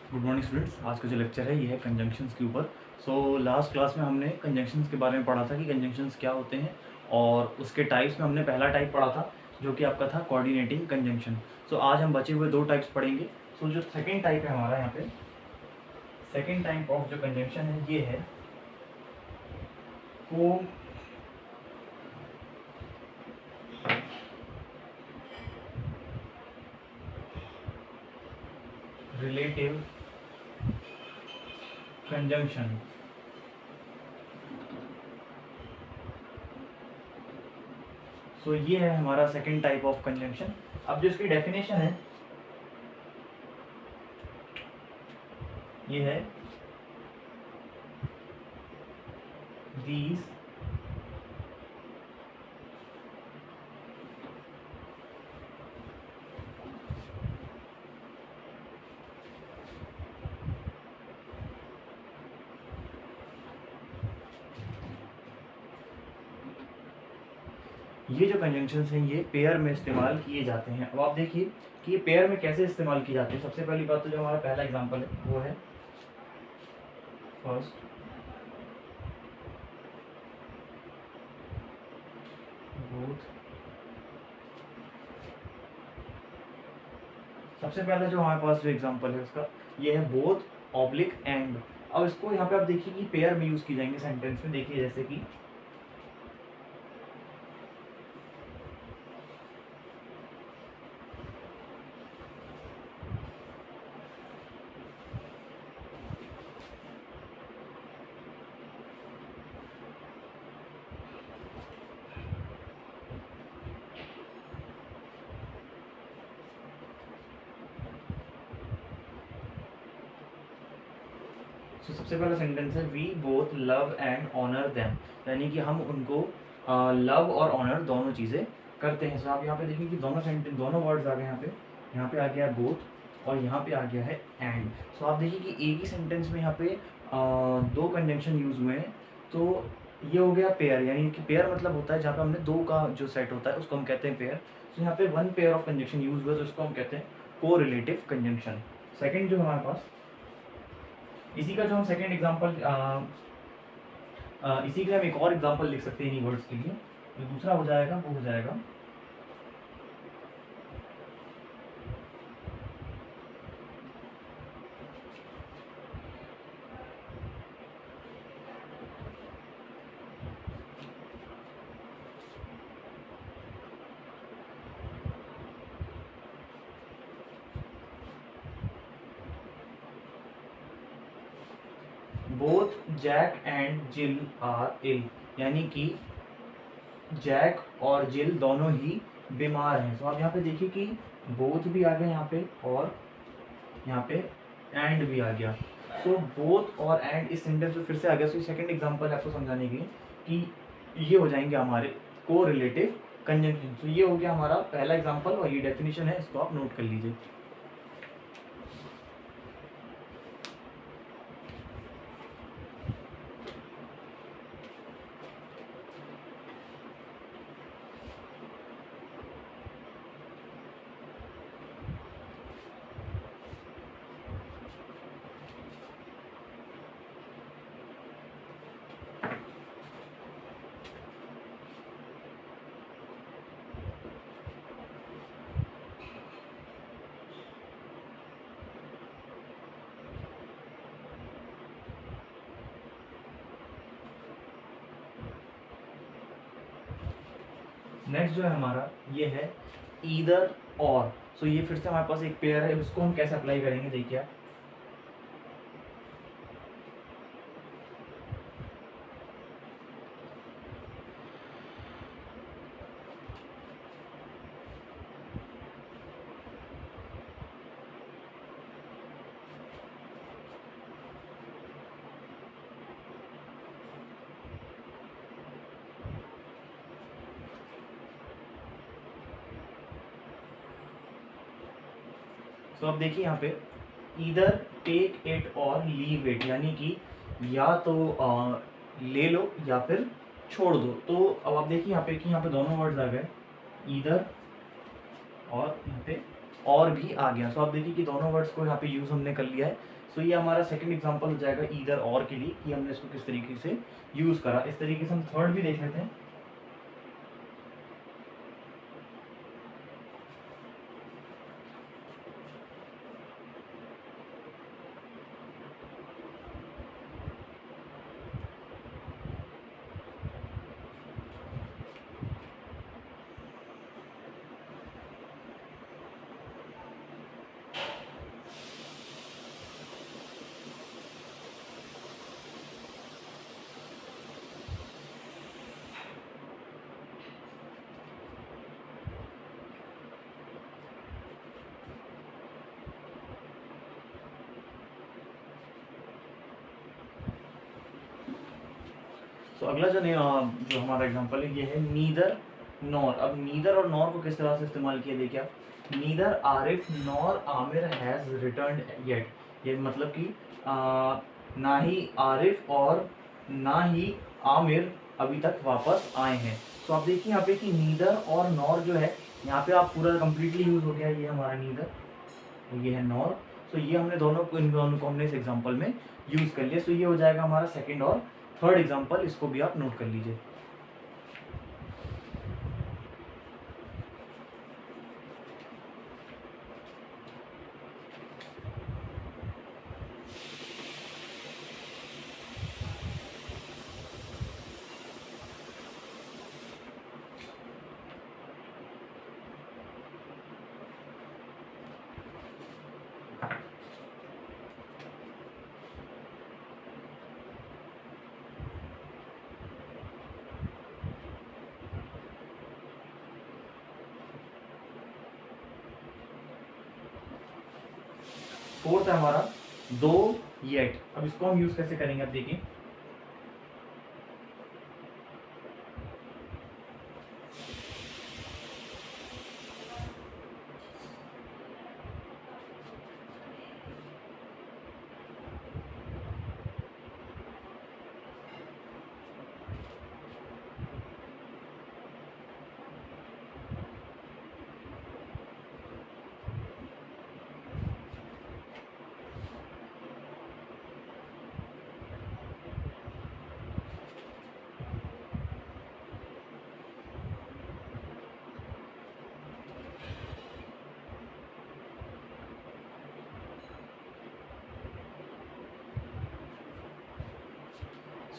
Good morning students. आज का जो लेक्चर है ये है कंजंक्शंस के ऊपर। लास्ट क्लास में हमने कंजंक्शंस के बारे में पढ़ा था कि कंजंक्शंस क्या होते हैं, और उसके टाइप्स में हमने पहला टाइप पढ़ा था जो कि आपका था कोऑर्डिनेटिंग कंजंक्शन। आज हम बचे हुए दो टाइप्स पढ़ेंगे। जो सेकेंड टाइप है हमारा यहाँ पे, सेकेंड टाइप ऑफ जो कंजंक्शन है ये है को रिलेटिव कंजंक्शन। ये है हमारा सेकेंड टाइप ऑफ कंजंक्शन। अब जो इसकी डेफिनेशन है ये है these ये जो कंजंक्शंस हैं ये पेयर में इस्तेमाल किए जाते हैं। अब आप देखिए कि ये पेयर में कैसे इस्तेमाल किए जाते हैं। सबसे पहली बात तो जो हमारा पहला एग्जांपल है वो है फर्स्ट बोथ। सबसे पहला जो हमारे पास जो एग्जांपल है उसका ये है बोथ ऑब्लिक एंड। अब इसको यहाँ पे आप देखिए कि पेयर में यूज की जाएंगे सेंटेंस में। देखिए जैसे कि सबसे पहला सेंटेंस है we both love and honour them, यानी कि हम उनको लव और ऑनर दोनों चीज़ें करते हैं। आप यहाँ पे देखिए कि दोनों सेंटेंस, दोनों वर्ड्स आ गए यहाँ पे आ गया बोथ और यहाँ पे आ गया है एंड। आप देखिए कि एक ही सेंटेंस में यहाँ पे दो कंजंक्शन यूज हुए हैं। तो ये हो गया पेयर, यानी कि पेयर मतलब होता है जहाँ पे हमने दो का जो सेट होता है उसको हम कहते हैं पेयर। यहाँ पे one pair of conjunction use हुआ तो इसको हम कहते हैं को रिलेटिव कंजंक्शन। सेकेंड जो हमारे पास, इसी का जो हम सेकेंड एग्जाम्पल, इसी के लिए हम एक और एग्जाम्पल लिख सकते हैं इन्हीं वर्ड्स के लिए। जो दूसरा हो जाएगा वो हो जाएगा both Jack and Jill are ill, यानी कि जैक और जिल दोनों ही बीमार हैं। आप यहाँ पे देखिए कि बोथ भी आ गया यहाँ पे और यहाँ पे एंड भी आ गया। बोथ और एंड इस सेंटेंस में फिर से आ गया। सेकंड एग्जांपल आपको समझाने के लिए कि ये हो जाएंगे हमारे को रिलेटिव कंजंक्शन। ये हो गया हमारा पहला एग्जांपल और ये डेफिनेशन है, इसको आप नोट कर लीजिए। नेक्स्ट जो है हमारा ये है ईदर और। ये फिर से हमारे पास एक पेयर है, उसको हम कैसे अप्लाई करेंगे देखिए आप। अब देखिए यहाँ पे ईदर टेक इट और लीव इट, यानी कि या तो ले लो या फिर छोड़ दो। अब आप देखिए यहाँ पे कि यहाँ पे दोनों वर्ड्स आ गए, ईदर और यहाँ पे और भी आ गया। सो आप देखिए कि दोनों वर्ड्स को यहाँ पे यूज़ हमने कर लिया है। सो ये हमारा सेकंड एग्जांपल हो जाएगा ईदर और के लिए, कि हमने इसको किस तरीके से यूज़ करा। इस तरीके से हम थर्ड भी देख लेते हैं। तो अगला जो हमारा एग्जांपल है ये है नीदर नॉर। अब नीदर और नॉर को किस तरह से इस्तेमाल किया देखिए आप, neither Arif nor Aamir has returned yet. ये मतलब कि ना ही आरिफ और ना ही आमिर अभी तक वापस आए हैं। तो आप देखिए यहाँ पे कि नीदर और नॉर जो है यहाँ पे आप पूरा कंप्लीटली यूज हो गया। ये हमारा नीदर, ये है नॉर। तो ये हमने दोनों को, इन दोनों को हमने इस एग्जांपल में यूज कर लिया। सो ये हो जाएगा हमारा सेकंड और थर्ड एग्जांपल, इसको भी आप नोट कर लीजिए। फोर्थ है हमारा दो येट। अब इसको हम यूज कैसे करेंगे, अब देखिए।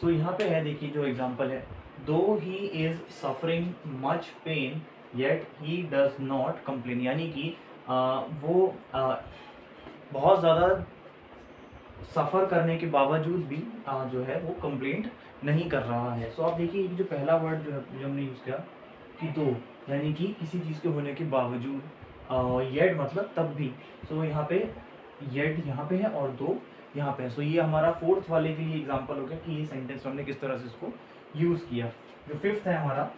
सो यहाँ पे है देखिए जो एग्जांपल है, दो he is suffering much pain yet he does not complain. यानी कि वो बहुत ज़्यादा सफ़र करने के बावजूद भी जो है वो कंप्लेंट नहीं कर रहा है। सो आप देखिए जो पहला वर्ड जो है जो हमने यूज़ किया कि दो, यानी कि किसी चीज़ के होने के बावजूद, येट मतलब तब भी। सो यहाँ पे येट यहाँ पे है और दो यहाँ पे है। सो ये हमारा फोर्थ वाले के लिए एग्जांपल हो गया कि ये सेंटेंस हमने किस तरह से इसको यूज़ किया। जो फिफ्थ है हमारा,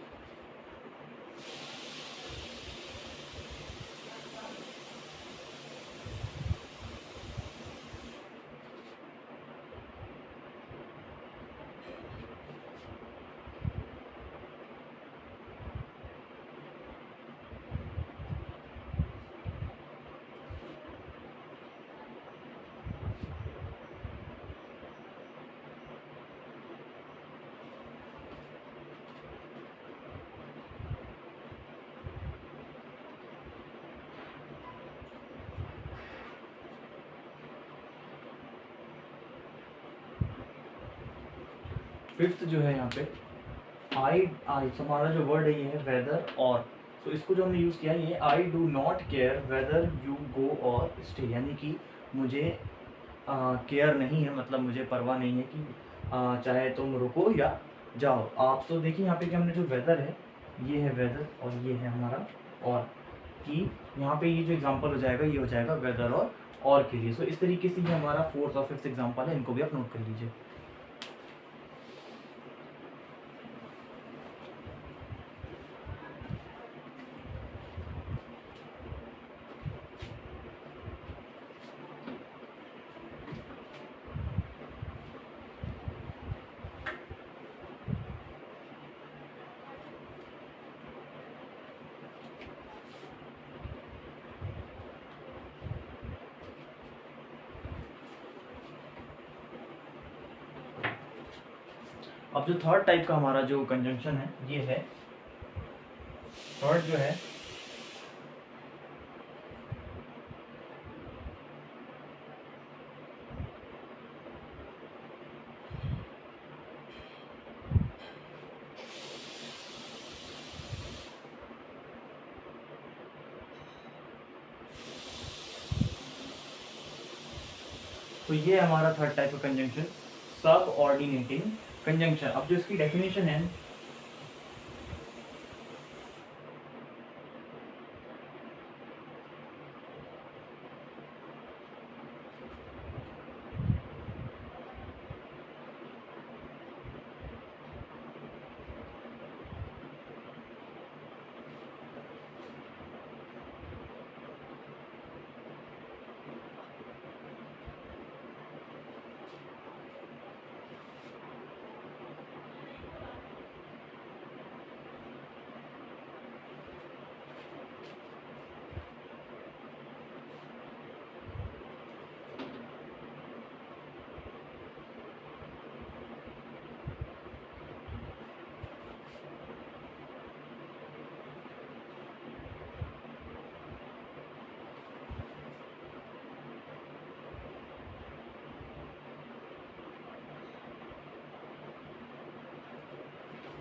फिफ्थ जो है यहाँ पे आई आई हमारा जो वर्ड है ये है वेदर और। तो इसको जो हमने यूज़ किया है ये I do not care whether you go और स्टे। यानी कि मुझे केयर नहीं है, मतलब मुझे परवाह नहीं है कि चाहे तुम रुको या जाओ आप। तो देखिए यहाँ पे कि हमने जो वेदर है ये है वेदर और ये है हमारा और, कि यहाँ पे ये जो एग्जांपल हो जाएगा ये हो जाएगा वेदर और के लिए। सो इस तरीके से ये हमारा फोर्थ और फिफ्थ एग्जांपल है, इनको भी आप नोट कर लीजिए। अब जो थर्ड टाइप का हमारा जो कंजंक्शन है ये है, थर्ड जो है तो ये हमारा थर्ड टाइप का कंजंक्शन सब ऑर्डिनेटिंग कंजंक्शन। अब जो इसकी डेफिनेशन है,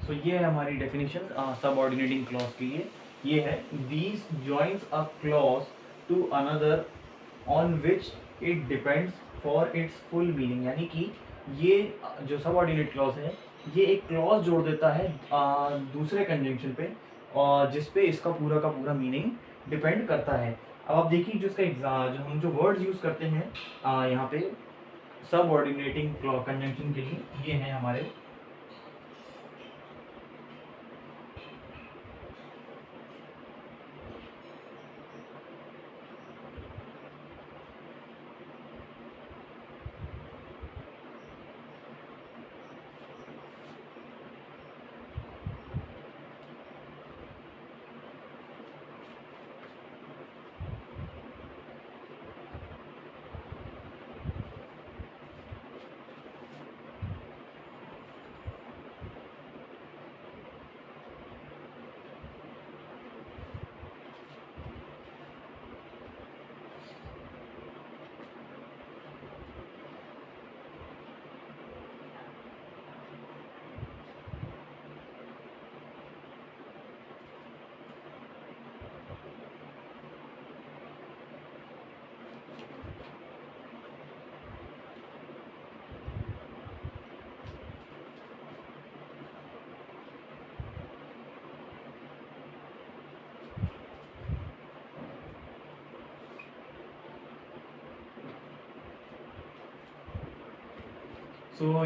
तो ये है हमारी डेफिनेशन सब ऑर्डिनेटिंग क्लॉज के लिए। ये है these joins a clause to another on which it depends for its full meaning. यानी कि ये जो सब ऑर्डिनेट क्लॉज है ये एक क्लॉज जोड़ देता है दूसरे कंजंक्शन पे, और जिस पे इसका पूरा का पूरा मीनिंग डिपेंड करता है। अब आप देखिए जो इसका जो हम जो वर्ड्स यूज़ करते हैं यहाँ पे सब ऑर्डिनेटिंग कंजंक्शन के लिए, ये हैं हमारे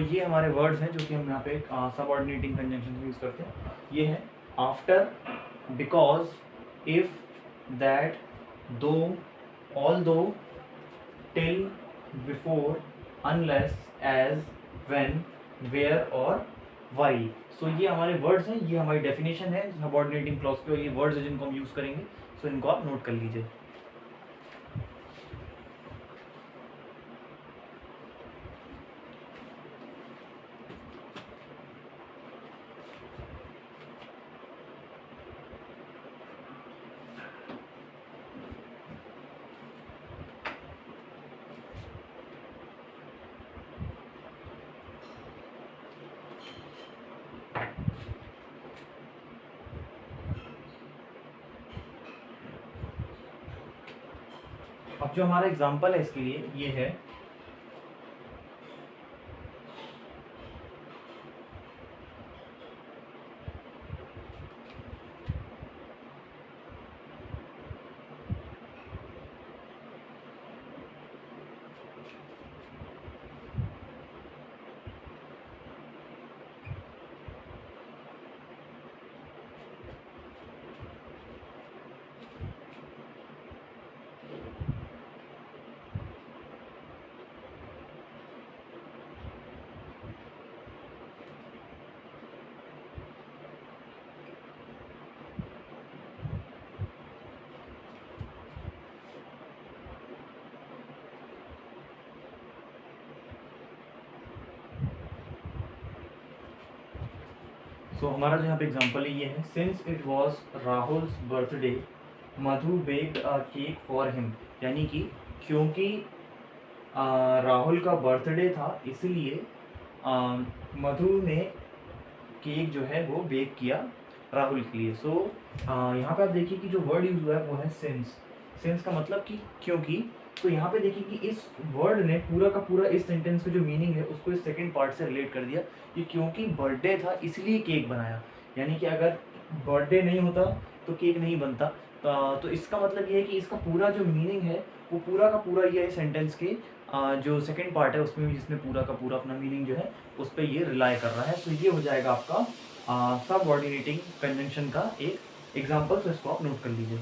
ये हमारे वर्ड्स हैं जो कि हम यहाँ पे सब ऑर्डिनेटिंग कंजंक्शन में यूज़ करते हैं। ये है after, because, if, that, though, although, till, before, unless, as, when, where और वाई। ये हमारे वर्ड्स हैं, ये हमारी डेफिनेशन है सब ऑर्डिनेटिंग क्लॉज के, और ये वर्ड्स हैं जिनको हम यूज़ करेंगे। इनको आप नोट कर लीजिए। अब जो हमारा एग्जाम्पल है इसके लिए ये है, सो हमारा जो यहाँ पे एग्जांपल है ये है, since it was Rahul's birthday Madhu baked a cake for him, यानी कि क्योंकि राहुल का बर्थडे था इसलिए मधु ने केक जो है वो बेक किया राहुल के लिए। सो यहाँ पे आप देखिए कि जो वर्ड यूज हुआ है वो है सिंस। सिंस का मतलब कि क्योंकि। तो यहाँ पे देखिए कि इस वर्ड ने पूरा का पूरा इस सेंटेंस का जो मीनिंग है उसको इस सेकंड पार्ट से रिलेट कर दिया कि क्योंकि बर्थडे था इसलिए केक बनाया, यानी कि अगर बर्थडे नहीं होता तो केक नहीं बनता। तो इसका मतलब ये है कि इसका पूरा जो मीनिंग है वो पूरा का पूरा ये सेंटेंस के जो सेकंड पार्ट है उसमें भी जिसने पूरा का पूरा अपना मीनिंग जो है उस पर ये रिलाई कर रहा है। तो ये हो जाएगा आपका सबऑर्डिनेटिंग कंजंक्शन का एक एग्जांपल। तो इसको आप नोट कर लीजिए।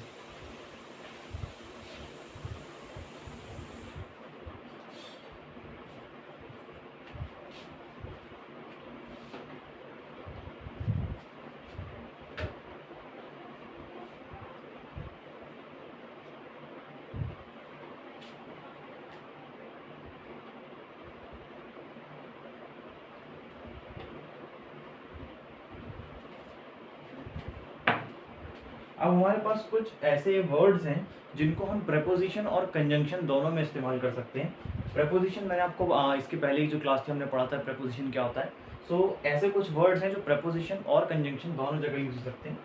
अब हमारे पास कुछ ऐसे वर्ड्स हैं जिनको हम प्रेपोजिशन और कंजंक्शन दोनों में इस्तेमाल कर सकते हैं। प्रेपोजिशन मैंने आपको इसके पहले की जो क्लास थी हमने पढ़ा था प्रेपोजिशन क्या होता है। सो ऐसे कुछ वर्ड्स हैं जो प्रेपोजिशन और कंजंक्शन दोनों जगह यूज हो सकते हैं।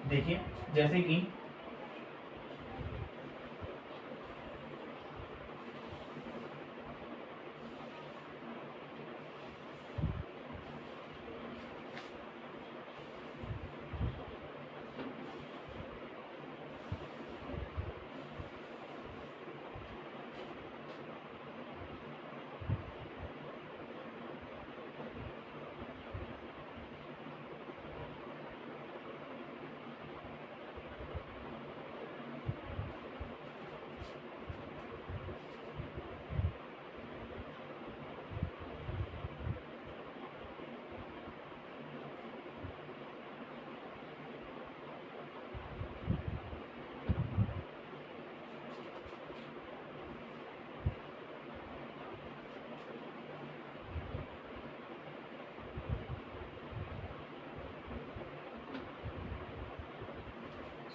देखिए जैसे कि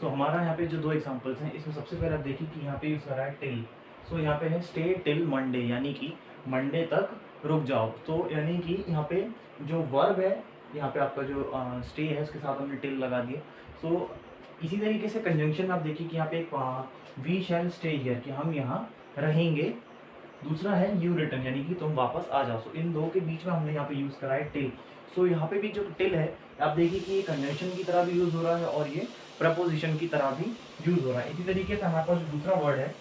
हमारा यहाँ पे जो दो एग्जांपल्स हैं इसमें सबसे पहले आप देखिए कि यहाँ पे यूज कर रहा है टिल। यहाँ पे है स्टे टिल मंडे, यानी कि मंडे तक रुक जाओ। तो यानी कि यहाँ पे जो वर्ब है यहाँ पे आपका जो स्टे है उसके साथ हमने टिल लगा दिया। इसी तरीके से कंजंक्शन आप देखिए कि यहाँ पे वी शैल स्टे हियर, कि हम यहाँ रहेंगे। दूसरा है यू रिटर्न, यानी कि तुम वापस आ जाओ। इन दो के बीच में हमने यहाँ पे यूज करा है टिल। यहाँ पे भी जो टिल है आप देखिए कि ये कंजंक्शन की तरह भी यूज हो रहा है और ये प्रपोजिशन की तरह भी यूज हो रहा है। इसी तरीके से हमारे पास दूसरा वर्ड है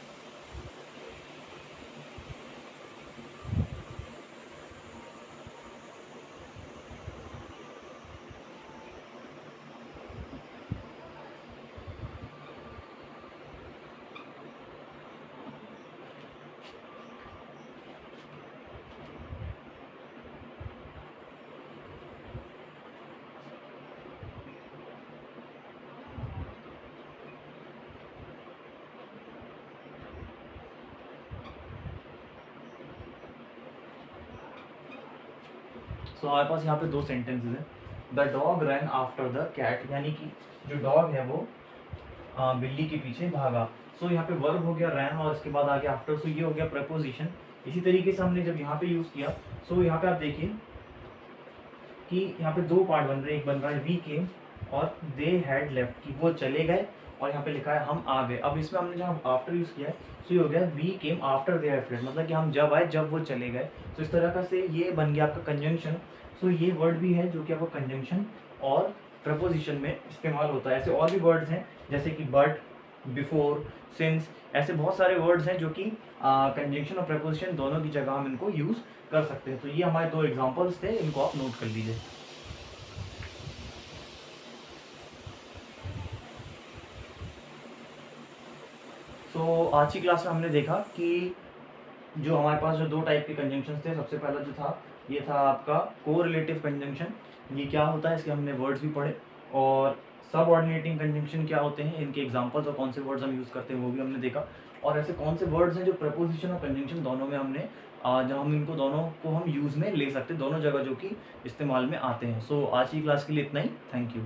हमारे पास यहाँ पे दो सेंटेंसेस हैं। The dog ran after the cat, यानी कि जो डॉग है वो बिल्ली के पीछे भागा। यहाँ पे वर्ब हो गया रैन और इसके बाद आगे आफ्टर। ये हो गया प्रपोजिशन। इसी तरीके से हमने जब यहाँ पे यूज किया यहाँ पे आप देखिए कि यहाँ पे दो पार्ट बन रहे हैं। एक बन रहा है वी केम और दे हैड लेफ्ट, कि वो चले गए, और यहाँ पे लिखा है हम आ गए। अब इसमें हमने जब आफ्टर यूज किया है ये हो गया we came after they had fled, मतलब कि हम जब आए जब वो चले गए। इस तरह का से ये बन गया आपका कंजंक्शन। ये वर्ड भी है जो कि आपका कंजंक्शन और प्रपोजिशन में इस्तेमाल होता है। ऐसे और भी वर्ड्स हैं जैसे कि बट, बिफोर, सिंस, ऐसे बहुत सारे वर्ड्स हैं जो कि कंजंक्शन और प्रपोजिशन दोनों की जगह हम इनको यूज कर सकते हैं। ये हमारे दो एग्जांपल्स थे, इनको आप नोट कर लीजिए। आज की क्लास में हमने देखा कि जो हमारे पास जो दो टाइप के कंजंक्शन थे, सबसे पहला जो था ये था आपका कोरिलेटिव कंजंक्शन। ये क्या होता है इसके हमने वर्ड्स भी पढ़े, और सबऑर्डिनेटिंग कंजंक्शन क्या होते हैं, इनके एग्जांपल्स और कौन से वर्ड्स हम यूज़ करते हैं वो भी हमने देखा। और ऐसे कौन से वर्ड्स हैं जो प्रपोजिशन और कंजंक्शन दोनों में हमने जब हम इनको दोनों को हम यूज़ में ले सकते हैं, दोनों जगह जो कि इस्तेमाल में आते हैं। सो आज की क्लास के लिए इतना ही। Thank you.